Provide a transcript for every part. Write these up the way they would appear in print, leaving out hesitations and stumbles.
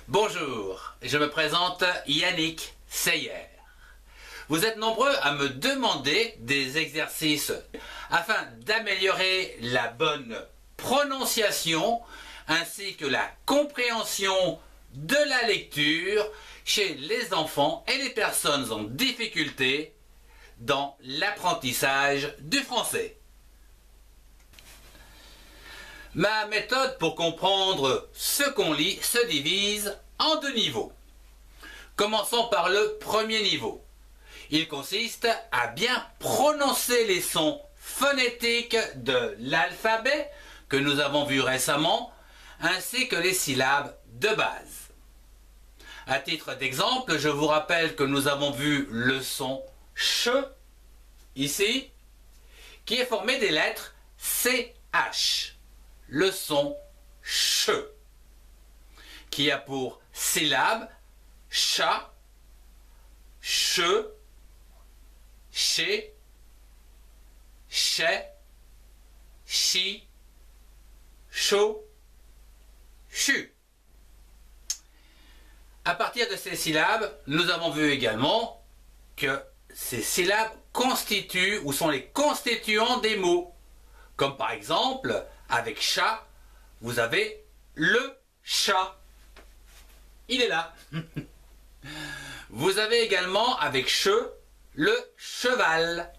Bonjour, je me présente Yannick Seyer. Vous êtes nombreux à me demander des exercices afin d'améliorer la bonne prononciation ainsi que la compréhension de la lecture chez les enfants et les personnes en difficulté dans l'apprentissage du français. Ma méthode pour comprendre ce qu'on lit se divise en deux niveaux. Commençons par le premier niveau. Il consiste à bien prononcer les sons phonétiques de l'alphabet que nous avons vu récemment, ainsi que les syllabes de base. À titre d'exemple, je vous rappelle que nous avons vu le son CH, ici, qui est formé des lettres CH. Le son CH, qui a pour syllabe chat, che, chez, chais, chi, chaud, chu. À partir de ces syllabes, nous avons vu également que ces syllabes constituent ou sont les constituants des mots. Comme par exemple, avec chat, vous avez le chat. Il est là. Vous avez également avec che, le cheval.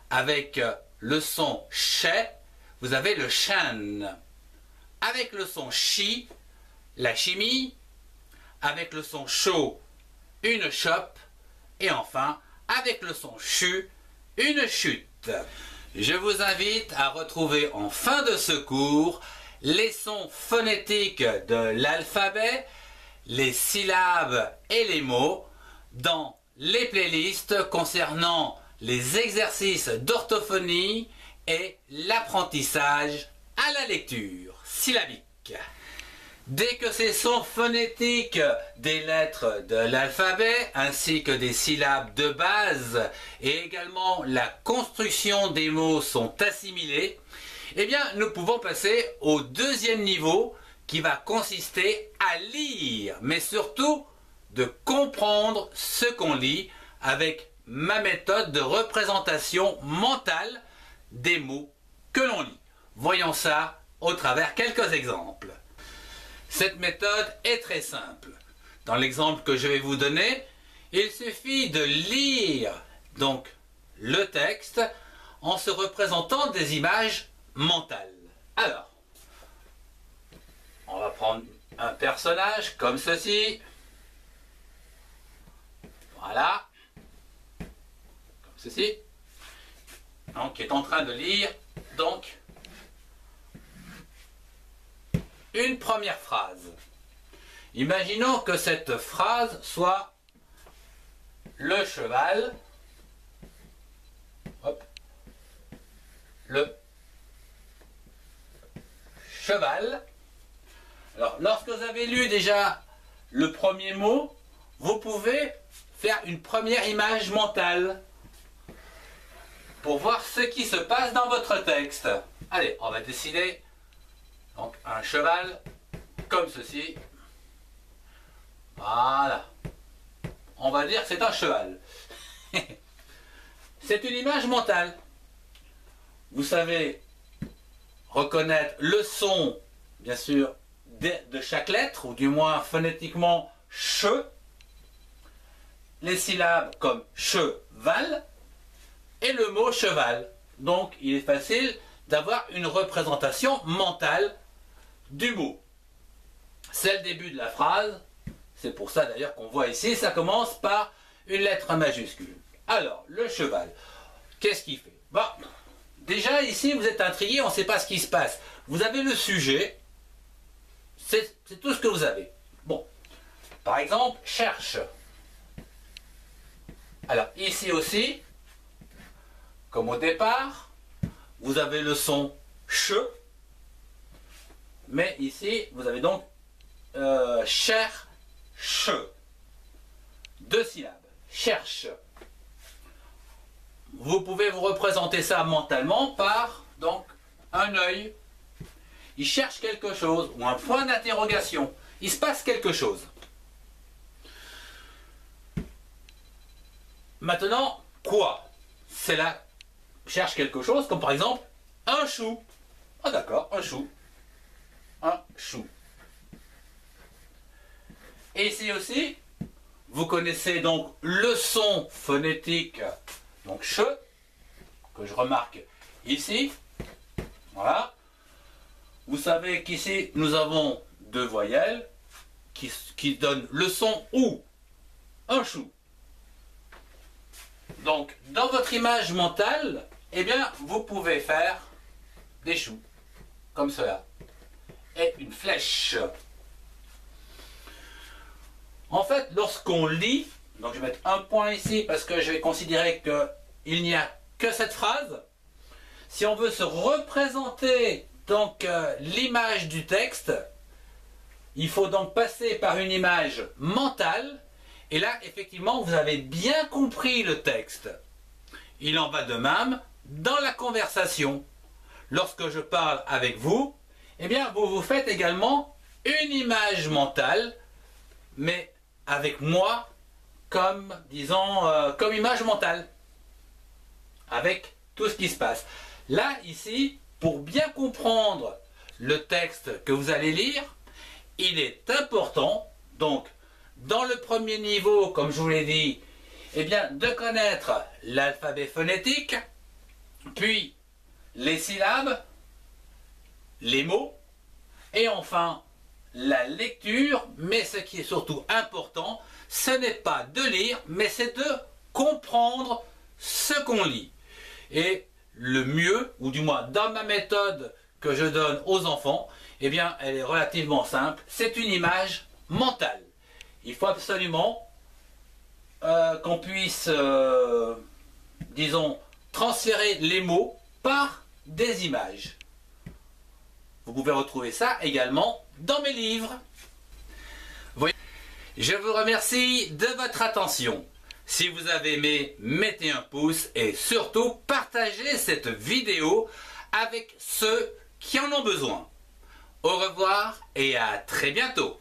Avec le son chais, vous avez le chêne. Avec le son chi, la chimie. Avec le son chaud, une chope. Et enfin, avec le son chu, une chute. Je vous invite à retrouver en fin de ce cours les sons phonétiques de l'alphabet, les syllabes et les mots dans les playlists concernant les exercices d'orthophonie et l'apprentissage à la lecture syllabique. Dès que ces sons phonétiques des lettres de l'alphabet ainsi que des syllabes de base et également la construction des mots sont assimilés, eh bien nous pouvons passer au deuxième niveau qui va consister à lire, mais surtout de comprendre ce qu'on lit avec ma méthode de représentation mentale des mots que l'on lit. Voyons ça au travers quelques exemples. Cette méthode est très simple. Dans l'exemple que je vais vous donner, il suffit de lire donc le texte en se représentant des images mentales. Alors, on va prendre un personnage comme ceci. Voilà. Comme ceci. Donc, qui est en train de lire donc une première phrase. Imaginons que cette phrase soit le cheval, hop, le cheval. Alors, lorsque vous avez lu déjà le premier mot, vous pouvez faire une première image mentale pour voir ce qui se passe dans votre texte. Allez, on va dessiner donc un cheval comme ceci. Voilà. On va dire que c'est un cheval. C'est une image mentale. Vous savez reconnaître le son, bien sûr, de chaque lettre, ou du moins phonétiquement che, les syllabes comme cheval et le mot cheval. Donc il est facile d'avoir une représentation mentale du mot. C'est le début de la phrase. C'est pour ça d'ailleurs qu'on voit ici, ça commence par une lettre majuscule. Alors, le cheval, qu'est-ce qu'il fait? Bon, déjà ici vous êtes intrigué, on ne sait pas ce qui se passe. Vous avez le sujet, c'est tout ce que vous avez. Bon, par exemple, cherche. Alors ici aussi, comme au départ, vous avez le son che, mais ici vous avez donc cherche, deux syllabes, cherche. Vous pouvez vous représenter ça mentalement par donc un œil. Il cherche quelque chose ou un point d'interrogation. il se passe quelque chose. Maintenant, quoi? C'est là, cherche quelque chose, comme par exemple, un chou. Ah d'accord, un chou. Un chou. Et ici aussi, vous connaissez donc le son phonétique, donc che, que je remarque ici. Voilà. Vous savez qu'ici, nous avons deux voyelles qui donnent le son OU. Un chou. Donc, dans votre image mentale, eh bien, vous pouvez faire des choux, comme cela, et une flèche. En fait, lorsqu'on lit, donc je vais mettre un point ici parce que je vais considérer qu'il n'y a que cette phrase. Si on veut se représenter donc l'image du texte, il faut donc passer par une image mentale. Et là, effectivement, vous avez bien compris le texte. Il en va de même dans la conversation. Lorsque je parle avec vous, eh bien, vous vous faites également une image mentale, mais avec moi comme, disons, comme image mentale, avec tout ce qui se passe. Là, ici, pour bien comprendre le texte que vous allez lire, il est important, donc, dans le premier niveau, comme je vous l'ai dit, eh bien, de connaître l'alphabet phonétique, puis les syllabes, les mots, et enfin la lecture, mais ce qui est surtout important, ce n'est pas de lire, mais c'est de comprendre ce qu'on lit. Et le mieux, ou du moins dans ma méthode que je donne aux enfants, eh bien, elle est relativement simple, c'est une image mentale. Il faut absolument qu'on puisse, disons, transférer les mots par des images. Vous pouvez retrouver ça également dans mes livres. Je vous remercie de votre attention. Si vous avez aimé, mettez un pouce et surtout partagez cette vidéo avec ceux qui en ont besoin. Au revoir et à très bientôt.